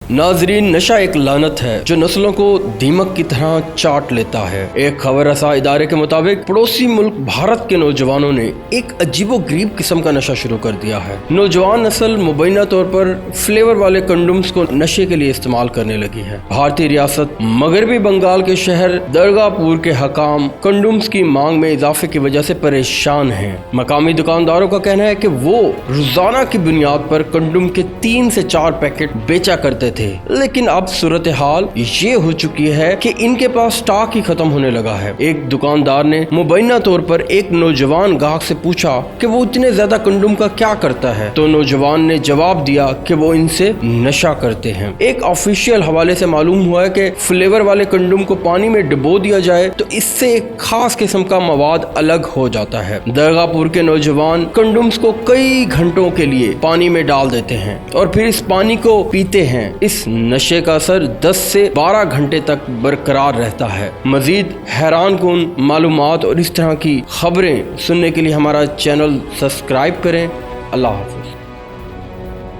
नाजरीन, नशा एक लानत है जो नस्लों को दीमक की तरह चाट लेता है। एक खबर रसा इदारे के मुताबिक पड़ोसी मुल्क भारत के नौजवानों ने एक अजीबोगरीब किस्म का नशा शुरू कर दिया है। नौजवान नस्ल मुबैना तौर पर फ्लेवर वाले कंडोम्स को नशे के लिए इस्तेमाल करने लगी है। भारतीय रियासत मगरबी बंगाल के शहर दरगापुर के हकाम कंडोम्स की मांग में इजाफे की वजह से परेशान हैं। मकामी दुकानदारों का कहना है कि वो रोजाना की बुनियाद पर कंडोम के 3 से 4 पैकेट बेचा करते थे, लेकिन अब सूरत हाल ये हो चुकी है कि इनके पास स्टॉक ही खत्म होने लगा है। एक दुकानदार ने मुबैना तौर पर एक नौजवान ग्राहक से पूछा कि वो इतने ज्यादा कंडोम का क्या करता है, तो नौजवान ने जवाब दिया कि वो इनसे नशा करते हैं। एक ऑफिशियल हवाले से मालूम हुआ है कि फ्लेवर वाले कंडोम को पानी में डुबो दिया जाए तो इससे एक खास किस्म का मवाद अलग हो जाता है। दरगापुर के नौजवान कंडोम्स को कई घंटों के लिए पानी में डाल देते हैं और फिर इस पानी को पीते हैं। इस नशे का असर 10 से 12 घंटे तक बरकरार रहता है। मजीद हैरानकुन मालूमात और इस तरह की खबरें सुनने के लिए हमारा चैनल सब्सक्राइब करें। अल्लाह हाफ़िज़।